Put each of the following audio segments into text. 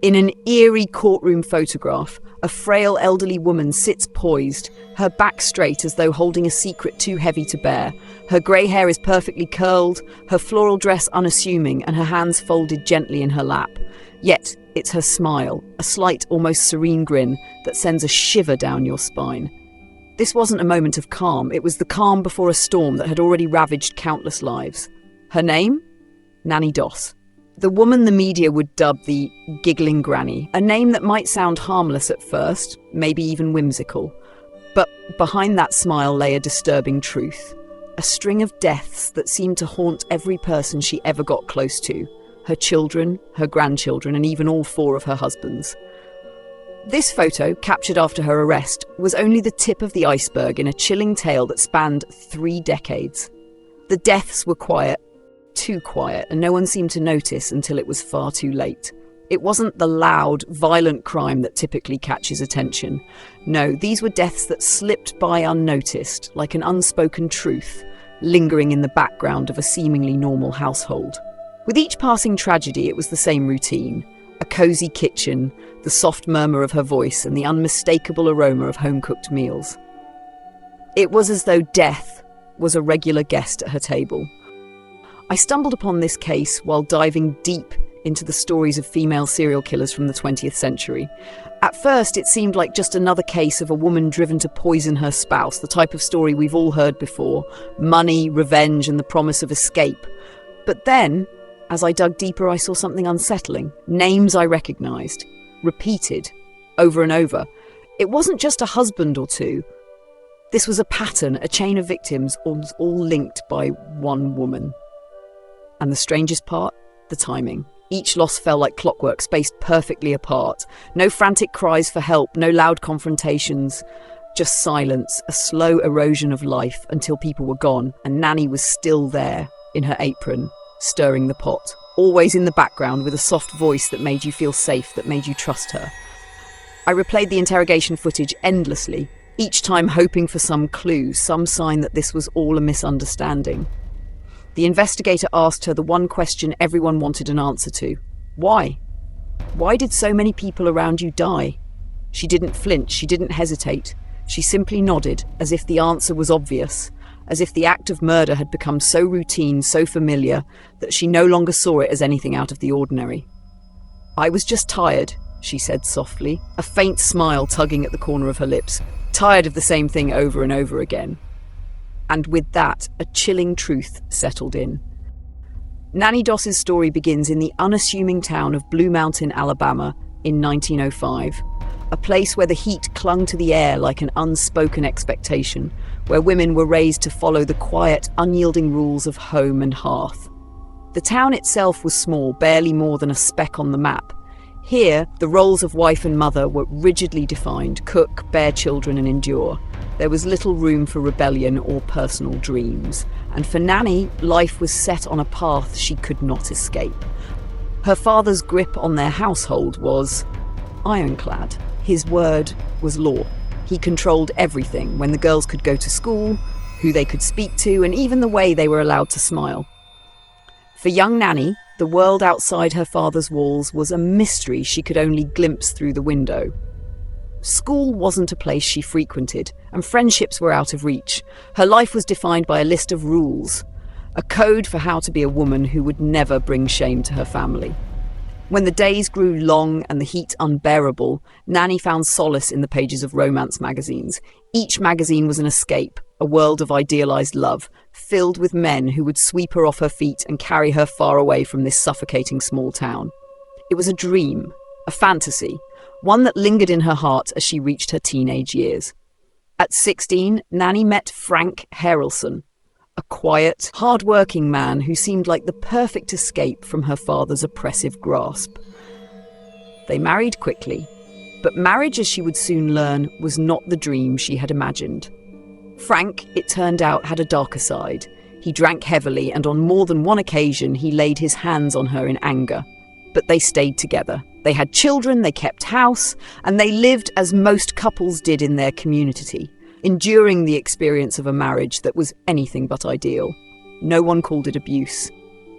In an eerie courtroom photograph, a frail elderly woman sits poised, her back straight as though holding a secret too heavy to bear. Her grey hair is perfectly curled, her floral dress unassuming, and her hands folded gently in her lap. Yet, it's her smile, a slight, almost serene grin, that sends a shiver down your spine. This wasn't a moment of calm, it was the calm before a storm that had already ravaged countless lives. Her name? Nannie Doss. The woman the media would dub the Giggling Granny, a name that might sound harmless at first, maybe even whimsical. But behind that smile lay a disturbing truth. A string of deaths that seemed to haunt every person she ever got close to. Her children, her grandchildren, and even all 4 of her husbands. This photo, captured after her arrest, was only the tip of the iceberg in a chilling tale that spanned 3 decades. The deaths were quiet, too quiet, and no one seemed to notice until it was far too late. It wasn't the loud, violent crime that typically catches attention. No, these were deaths that slipped by unnoticed, like an unspoken truth, lingering in the background of a seemingly normal household. With each passing tragedy, it was the same routine. A cosy kitchen, the soft murmur of her voice, and the unmistakable aroma of home-cooked meals. It was as though death was a regular guest at her table. I stumbled upon this case while diving deep into the stories of female serial killers from the 20th century. At first, it seemed like just another case of a woman driven to poison her spouse, the type of story we've all heard before. Money, revenge, and the promise of escape. But then, as I dug deeper, I saw something unsettling. Names I recognized, repeated, over and over. It wasn't just a husband or 2. This was a pattern, a chain of victims, all linked by one woman. And the strangest part? The timing. Each loss fell like clockwork, spaced perfectly apart. No frantic cries for help, no loud confrontations. Just silence, a slow erosion of life until people were gone, and Nannie was still there, in her apron, stirring the pot, always in the background with a soft voice that made you feel safe, that made you trust her. I replayed the interrogation footage endlessly, each time hoping for some clue, some sign that this was all a misunderstanding. The investigator asked her the one question everyone wanted an answer to. Why? Why did so many people around you die? She didn't flinch, she didn't hesitate. She simply nodded, as if the answer was obvious, as if the act of murder had become so routine, so familiar, that she no longer saw it as anything out of the ordinary. I was just tired, she said softly, a faint smile tugging at the corner of her lips, tired of the same thing over and over again. And with that, a chilling truth settled in. Nannie Doss's story begins in the unassuming town of Blue Mountain, Alabama, in 1905, a place where the heat clung to the air like an unspoken expectation, where women were raised to follow the quiet, unyielding rules of home and hearth. The town itself was small, barely more than a speck on the map. Here, the roles of wife and mother were rigidly defined: cook, bear children, and endure. There was little room for rebellion or personal dreams. And for Nannie, life was set on a path she could not escape. Her father's grip on their household was ironclad. His word was law. He controlled everything: when the girls could go to school, who they could speak to, and even the way they were allowed to smile. For young Nannie, the world outside her father's walls was a mystery she could only glimpse through the window. School wasn't a place she frequented, and friendships were out of reach. Her life was defined by a list of rules, a code for how to be a woman who would never bring shame to her family. When the days grew long and the heat unbearable, Nannie found solace in the pages of romance magazines. Each magazine was an escape, a world of idealized love, filled with men who would sweep her off her feet and carry her far away from this suffocating small town. It was a dream, a fantasy, one that lingered in her heart as she reached her teenage years. At 16, Nannie met Frank Harrelson, a quiet, hard-working man who seemed like the perfect escape from her father's oppressive grasp. They married quickly, but marriage, as she would soon learn, was not the dream she had imagined. Frank, it turned out, had a darker side. He drank heavily, and on more than one occasion he laid his hands on her in anger. But they stayed together. They had children, they kept house, and they lived as most couples did in their community, enduring the experience of a marriage that was anything but ideal. No one called it abuse.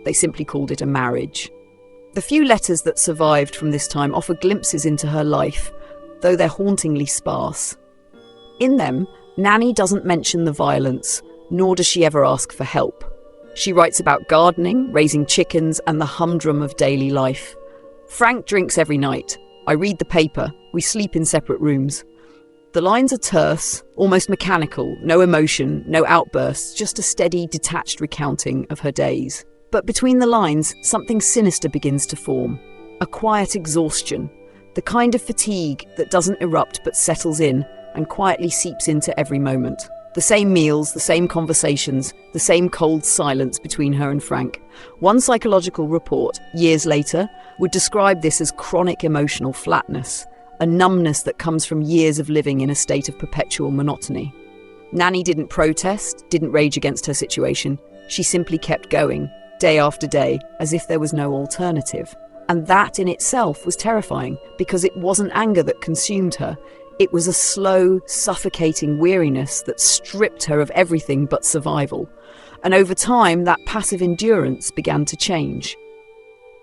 They simply called it a marriage. The few letters that survived from this time offer glimpses into her life, though they're hauntingly sparse. In them, Nannie doesn't mention the violence, nor does she ever ask for help. She writes about gardening, raising chickens, and the humdrum of daily life. Frank drinks every night. I read the paper. We sleep in separate rooms. The lines are terse, almost mechanical, no emotion, no outbursts, just a steady, detached recounting of her days. But between the lines, something sinister begins to form. A quiet exhaustion, the kind of fatigue that doesn't erupt but settles in and quietly seeps into every moment. The same meals, the same conversations, the same cold silence between her and Frank. One psychological report, years later, would describe this as chronic emotional flatness, a numbness that comes from years of living in a state of perpetual monotony. Nannie didn't protest, didn't rage against her situation. She simply kept going, day after day, as if there was no alternative. And that in itself was terrifying, because it wasn't anger that consumed her. It was a slow, suffocating weariness that stripped her of everything but survival. And over time, that passive endurance began to change.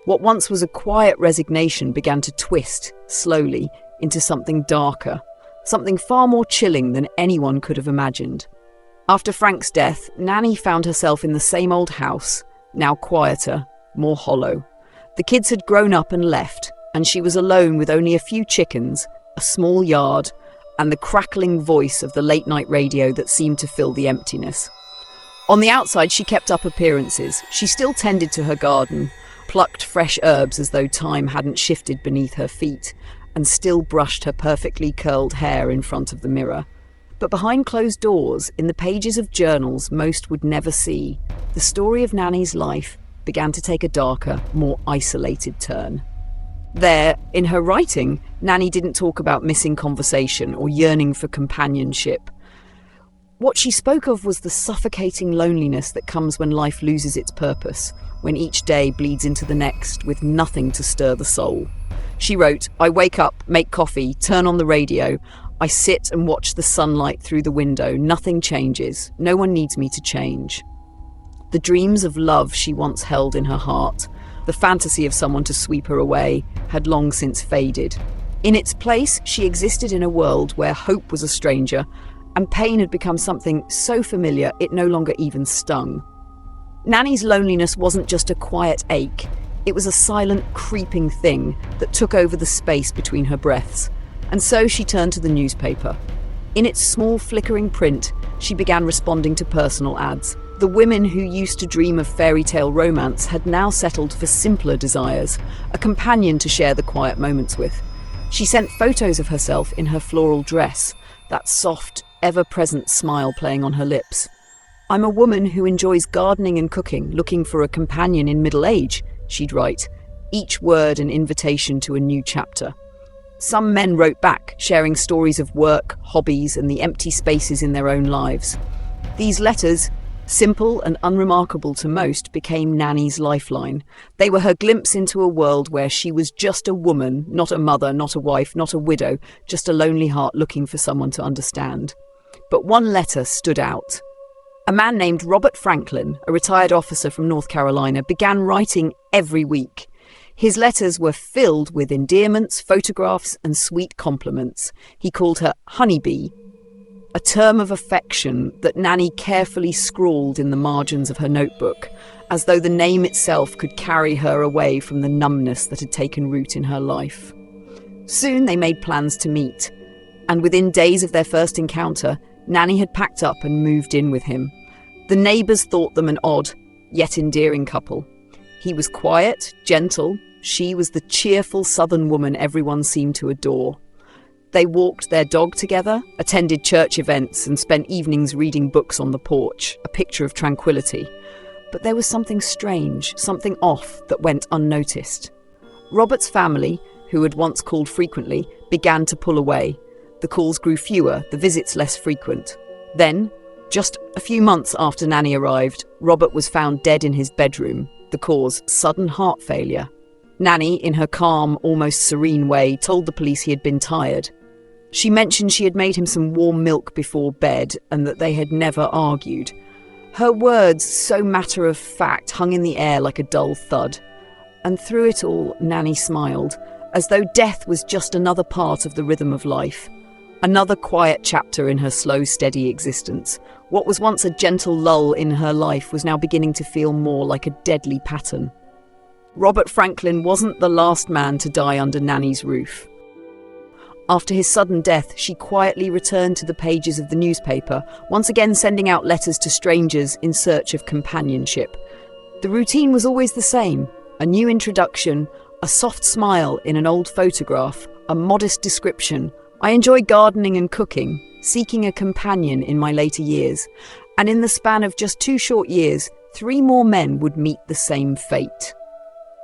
What once was a quiet resignation began to twist, slowly, into something darker, something far more chilling than anyone could have imagined. After Frank's death, Nannie found herself in the same old house, now quieter, more hollow. The kids had grown up and left, and she was alone with only a few chickens, a small yard, and the crackling voice of the late-night radio that seemed to fill the emptiness. On the outside, she kept up appearances. She still tended to her garden, plucked fresh herbs as though time hadn't shifted beneath her feet, and still brushed her perfectly curled hair in front of the mirror. But behind closed doors, in the pages of journals most would never see, the story of Nannie's life began to take a darker, more isolated turn. There, in her writing, Nannie didn't talk about missing conversation or yearning for companionship. What she spoke of was the suffocating loneliness that comes when life loses its purpose, when each day bleeds into the next with nothing to stir the soul. She wrote, "I wake up, make coffee, turn on the radio. I sit and watch the sunlight through the window. Nothing changes. No one needs me to change." The dreams of love she once held in her heart, the fantasy of someone to sweep her away, had long since faded. In its place, she existed in a world where hope was a stranger, and pain had become something so familiar it no longer even stung. Nannie's loneliness wasn't just a quiet ache. It was a silent, creeping thing that took over the space between her breaths. And so she turned to the newspaper. In its small, flickering print, she began responding to personal ads. The women who used to dream of fairy tale romance had now settled for simpler desires, a companion to share the quiet moments with. She sent photos of herself in her floral dress, that soft, ever-present smile playing on her lips. "I'm a woman who enjoys gardening and cooking, looking for a companion in middle age," she'd write, each word an invitation to a new chapter. Some men wrote back, sharing stories of work, hobbies, and the empty spaces in their own lives. These letters, simple and unremarkable to most, became Nannie's lifeline. They were her glimpse into a world where she was just a woman, not a mother, not a wife, not a widow, just a lonely heart looking for someone to understand. But one letter stood out. A man named Robert Franklin, a retired officer from North Carolina, began writing every week. His letters were filled with endearments, photographs, and sweet compliments. He called her Honeybee, a term of affection that Nannie carefully scrawled in the margins of her notebook, as though the name itself could carry her away from the numbness that had taken root in her life. Soon they made plans to meet, and within days of their first encounter, Nannie had packed up and moved in with him. The neighbours thought them an odd, yet endearing couple. He was quiet, gentle. She was the cheerful southern woman everyone seemed to adore. They walked their dog together, attended church events, and spent evenings reading books on the porch, a picture of tranquility. But there was something strange, something off that went unnoticed. Robert's family, who had once called frequently, began to pull away. The calls grew fewer, the visits less frequent. Then, just a few months after Nannie arrived, Robert was found dead in his bedroom, the cause sudden heart failure. Nannie, in her calm, almost serene way, told the police he had been tired. She mentioned she had made him some warm milk before bed and that they had never argued. Her words, so matter-of-fact, hung in the air like a dull thud. And through it all, Nannie smiled, as though death was just another part of the rhythm of life. Another quiet chapter in her slow, steady existence. What was once a gentle lull in her life was now beginning to feel more like a deadly pattern. Robert Franklin wasn't the last man to die under Nannie's roof. After his sudden death, she quietly returned to the pages of the newspaper, once again sending out letters to strangers in search of companionship. The routine was always the same: a new introduction, a soft smile in an old photograph, a modest description. I enjoy gardening and cooking, seeking a companion in my later years. And in the span of just 2 short years, 3 more men would meet the same fate.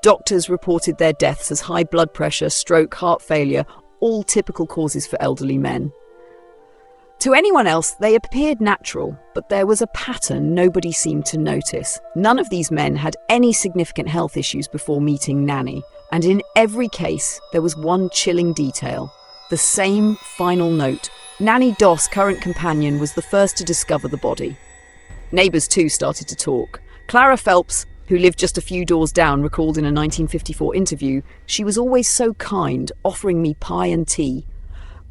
Doctors reported their deaths as high blood pressure, stroke, heart failure, all typical causes for elderly men. To anyone else, they appeared natural, but there was a pattern nobody seemed to notice. None of these men had any significant health issues before meeting Nannie, and in every case, there was one chilling detail. The same final note. Nannie Doss, current companion, was the first to discover the body. Neighbours too started to talk. Clara Phelps, who lived just a few doors down, recalled in a 1954 interview, "She was always so kind, offering me pie and tea.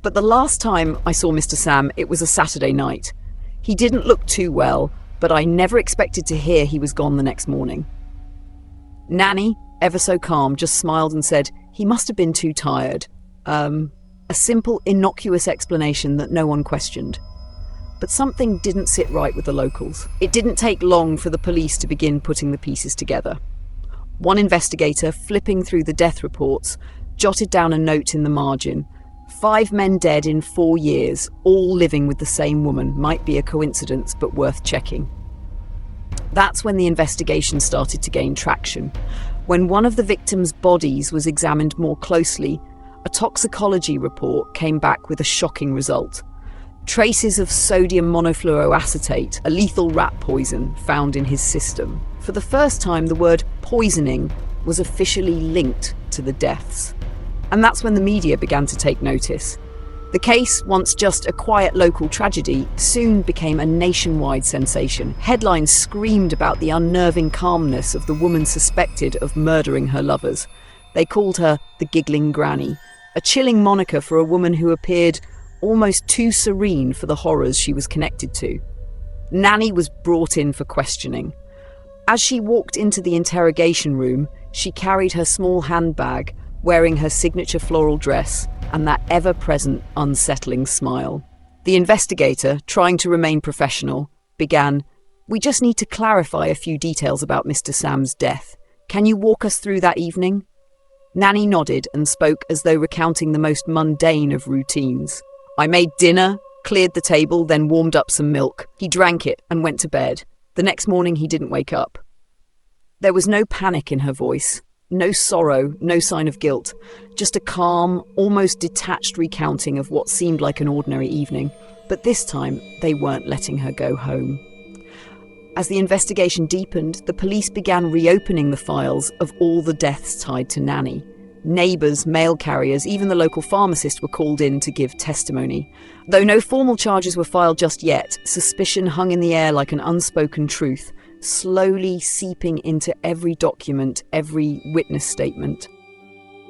But the last time I saw Mr. Sam, it was a Saturday night. He didn't look too well, but I never expected to hear he was gone the next morning." Nannie, ever so calm, just smiled and said, "He must have been too tired." A simple, innocuous explanation that no one questioned. But something didn't sit right with the locals. It didn't take long for the police to begin putting the pieces together. One investigator, flipping through the death reports, jotted down a note in the margin. 5 men dead in 4 years, all living with the same woman. Might be a coincidence, but worth checking. That's when the investigation started to gain traction. When one of the victims' bodies was examined more closely, a toxicology report came back with a shocking result. Traces of sodium monofluoroacetate, a lethal rat poison, found in his system. For the first time, the word poisoning was officially linked to the deaths. And that's when the media began to take notice. The case, once just a quiet local tragedy, soon became a nationwide sensation. Headlines screamed about the unnerving calmness of the woman suspected of murdering her lovers. They called her the Giggling Granny, a chilling moniker for a woman who appeared almost too serene for the horrors she was connected to. Nannie was brought in for questioning. As she walked into the interrogation room, she carried her small handbag, wearing her signature floral dress and that ever-present, unsettling smile. The investigator, trying to remain professional, began, "We just need to clarify a few details about Mr. Sam's death. Can you walk us through that evening?" Nannie nodded and spoke as though recounting the most mundane of routines. "I made dinner, cleared the table, then warmed up some milk. He drank it and went to bed. The next morning he didn't wake up." There was no panic in her voice, no sorrow, no sign of guilt, just a calm, almost detached recounting of what seemed like an ordinary evening. But this time, they weren't letting her go home. As the investigation deepened, the police began reopening the files of all the deaths tied to Nannie. Neighbours, mail carriers, even the local pharmacist were called in to give testimony. Though no formal charges were filed just yet, suspicion hung in the air like an unspoken truth, slowly seeping into every document, every witness statement.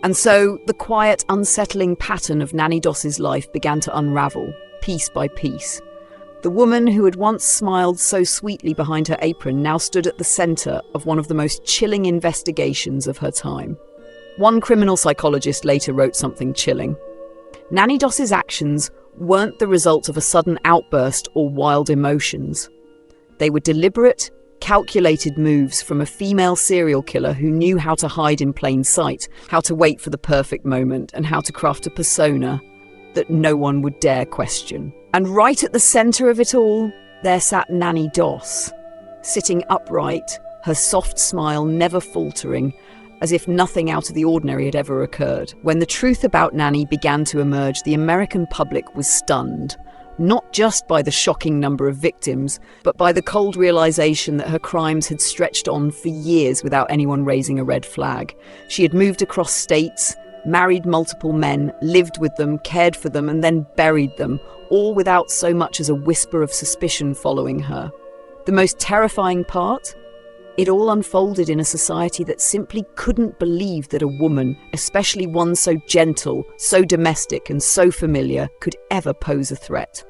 And so the quiet, unsettling pattern of Nannie Doss's life began to unravel, piece by piece. The woman who had once smiled so sweetly behind her apron now stood at the centre of one of the most chilling investigations of her time. One criminal psychologist later wrote something chilling. Nannie Doss's actions weren't the result of a sudden outburst or wild emotions. They were deliberate, calculated moves from a female serial killer who knew how to hide in plain sight, how to wait for the perfect moment, and how to craft a persona that no one would dare question. And right at the centre of it all, there sat Nannie Doss, sitting upright, her soft smile never faltering, as if nothing out of the ordinary had ever occurred. When the truth about Nannie began to emerge, the American public was stunned, not just by the shocking number of victims, but by the cold realization that her crimes had stretched on for years without anyone raising a red flag. She had moved across states, married multiple men, lived with them, cared for them, and then buried them, all without so much as a whisper of suspicion following her. The most terrifying part? It all unfolded in a society that simply couldn't believe that a woman, especially one so gentle, so domestic and so familiar, could ever pose a threat.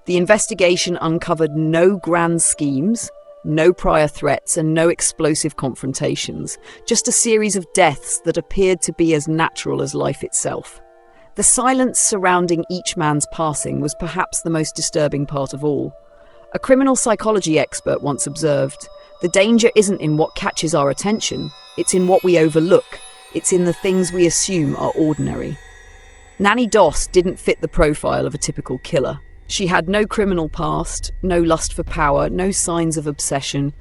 The investigation uncovered no grand schemes, no prior threats and no explosive confrontations, just a series of deaths that appeared to be as natural as life itself. The silence surrounding each man's passing was perhaps the most disturbing part of all. A criminal psychology expert once observed, "The danger isn't in what catches our attention, it's in what we overlook. It's in the things we assume are ordinary." Nannie Doss didn't fit the profile of a typical killer. She had no criminal past, no lust for power, no signs of obsession.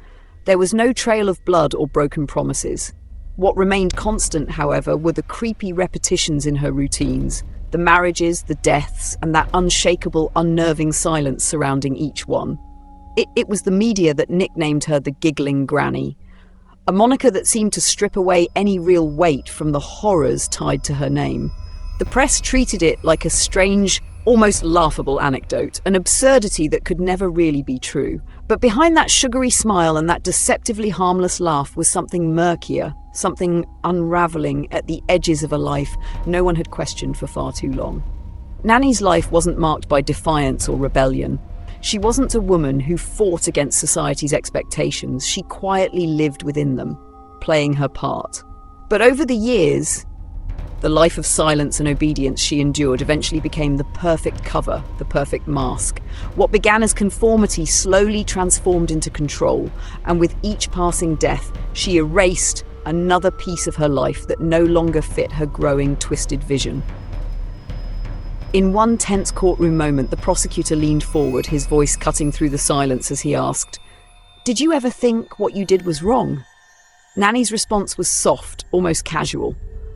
There was no trail of blood or broken promises. What remained constant, however, were the creepy repetitions in her routines, the marriages, the deaths, and that unshakable, unnerving silence surrounding each one. It was the media that nicknamed her the Giggling Granny, a moniker that seemed to strip away any real weight from the horrors tied to her name. The press treated it like a strange, almost laughable anecdote, an absurdity that could never really be true. But behind that sugary smile and that deceptively harmless laugh was something murkier, something unraveling at the edges of a life no one had questioned for far too long. Nannie's life wasn't marked by defiance or rebellion. She wasn't a woman who fought against society's expectations. She quietly lived within them, playing her part. But over the years, the life of silence and obedience she endured eventually became the perfect cover, the perfect mask. What began as conformity slowly transformed into control, and with each passing death, she erased another piece of her life that no longer fit her growing, twisted vision. In one tense courtroom moment, the prosecutor leaned forward, his voice cutting through the silence as he asked, "Did you ever think what you did was wrong?" Nannie's response was soft, almost casual.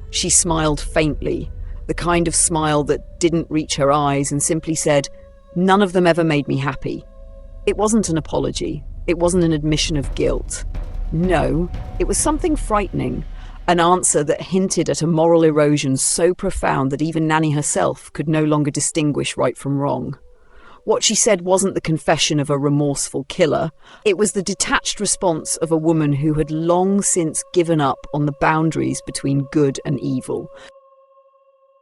She smiled faintly, the kind of smile that didn't reach her eyes, and simply said, "None of them ever made me happy." It wasn't an apology. It wasn't an admission of guilt. No, it was something frightening, an answer that hinted at a moral erosion so profound that even Nannie herself could no longer distinguish right from wrong. What she said wasn't the confession of a remorseful killer. It was the detached response of a woman who had long since given up on the boundaries between good and evil.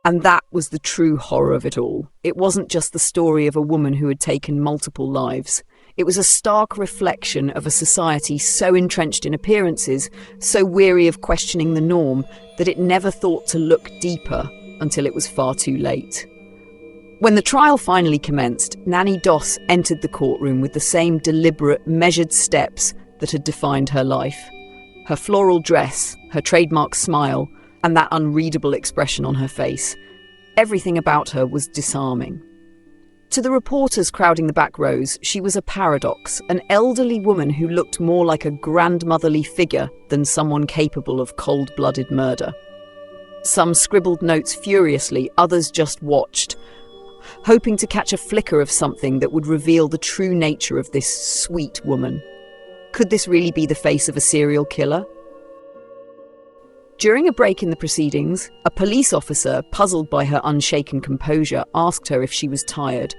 And that was the true horror of it all. It wasn't just the story of a woman who had taken multiple lives. It was a stark reflection of a society so entrenched in appearances, so weary of questioning the norm, that it never thought to look deeper until it was far too late. When the trial finally commenced, Nannie Doss entered the courtroom with the same deliberate, measured steps that had defined her life. Her floral dress, her trademark smile, and that unreadable expression on her face. Everything about her was disarming. To the reporters crowding the back rows, she was a paradox, an elderly woman who looked more like a grandmotherly figure than someone capable of cold-blooded murder. Some scribbled notes furiously, others just watched, hoping to catch a flicker of something that would reveal the true nature of this sweet woman. Could this really be the face of a serial killer? During a break in the proceedings, a police officer, puzzled by her unshaken composure, asked her if she was tired.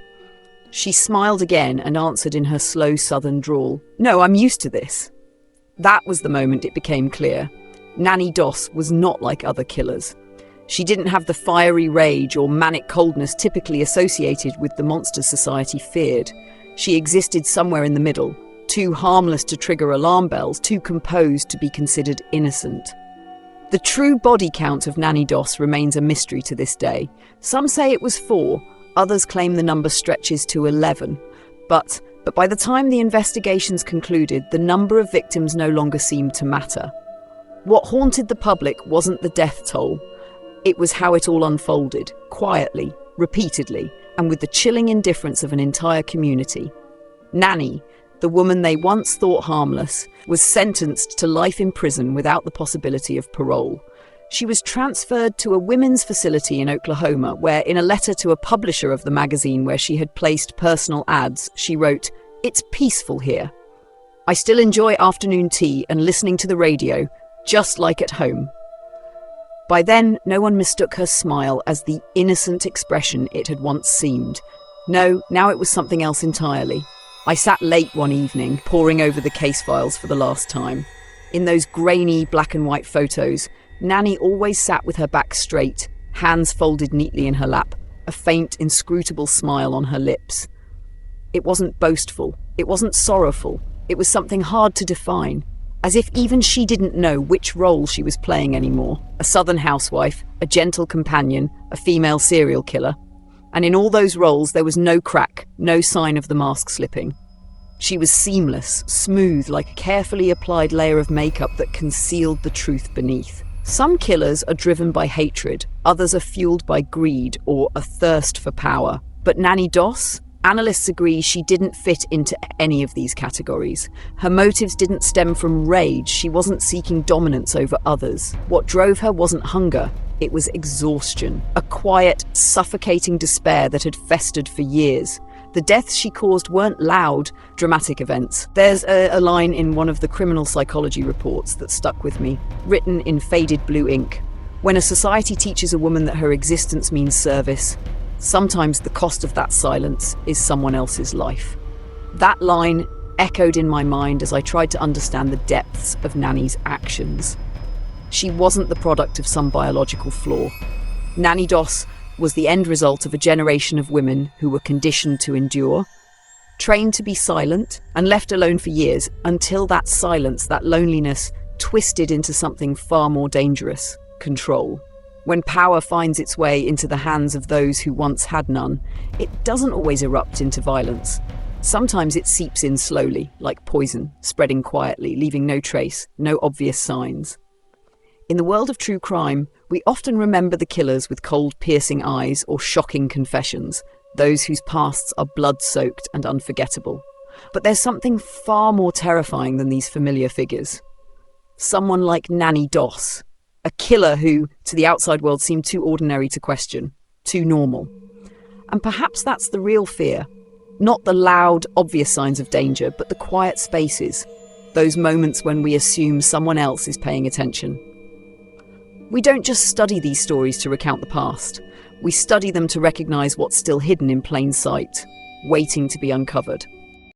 She smiled again and answered in her slow southern drawl, "No, I'm used to this." That was the moment it became clear. Nannie Doss was not like other killers. She didn't have the fiery rage or manic coldness typically associated with the monsters society feared. She existed somewhere in the middle, too harmless to trigger alarm bells, too composed to be considered innocent. The true body count of Nannie Doss remains a mystery to this day. Some say it was 4, others claim the number stretches to 11. But by the time the investigations concluded, the number of victims no longer seemed to matter. What haunted the public wasn't the death toll. It was how it all unfolded, quietly, repeatedly, and with the chilling indifference of an entire community. Nannie, the woman they once thought harmless, was sentenced to life in prison without the possibility of parole. She was transferred to a women's facility in Oklahoma, where in a letter to a publisher of the magazine where she had placed personal ads, she wrote, "It's peaceful here. I still enjoy afternoon tea and listening to the radio, just like at home." By then, no one mistook her smile as the innocent expression it had once seemed. No, now it was something else entirely. I sat late one evening, poring over the case files for the last time. In those grainy black and white photos, Nannie always sat with her back straight, hands folded neatly in her lap, a faint, inscrutable smile on her lips. It wasn't boastful, it wasn't sorrowful, it was something hard to define, as if even she didn't know which role she was playing anymore. A southern housewife, a gentle companion, a female serial killer. And in all those roles there was no crack, no sign of the mask slipping. She was seamless, smooth, like a carefully applied layer of makeup that concealed the truth beneath. Some killers are driven by hatred, others are fueled by greed or a thirst for power. But Nannie Doss? Analysts agree she didn't fit into any of these categories. Her motives didn't stem from rage, she wasn't seeking dominance over others. What drove her wasn't hunger, it was exhaustion. A quiet, suffocating despair that had festered for years. The deaths she caused weren't loud, dramatic events. There's a line in one of the criminal psychology reports that stuck with me, written in faded blue ink. When a society teaches a woman that her existence means service, sometimes the cost of that silence is someone else's life. That line echoed in my mind as I tried to understand the depths of Nannie's actions. She wasn't the product of some biological flaw. Nannie Doss was the end result of a generation of women who were conditioned to endure, trained to be silent, and left alone for years until that silence, that loneliness, twisted into something far more dangerous: control. When power finds its way into the hands of those who once had none, it doesn't always erupt into violence. Sometimes it seeps in slowly, like poison, spreading quietly, leaving no trace, no obvious signs. In the world of true crime, we often remember the killers with cold, piercing eyes or shocking confessions, those whose pasts are blood-soaked and unforgettable. But there's something far more terrifying than these familiar figures. Someone like Nannie Doss, a killer who, to the outside world, seemed too ordinary to question, too normal. And perhaps that's the real fear. Not the loud, obvious signs of danger, but the quiet spaces, those moments when we assume someone else is paying attention. We don't just study these stories to recount the past. We study them to recognize what's still hidden in plain sight, waiting to be uncovered.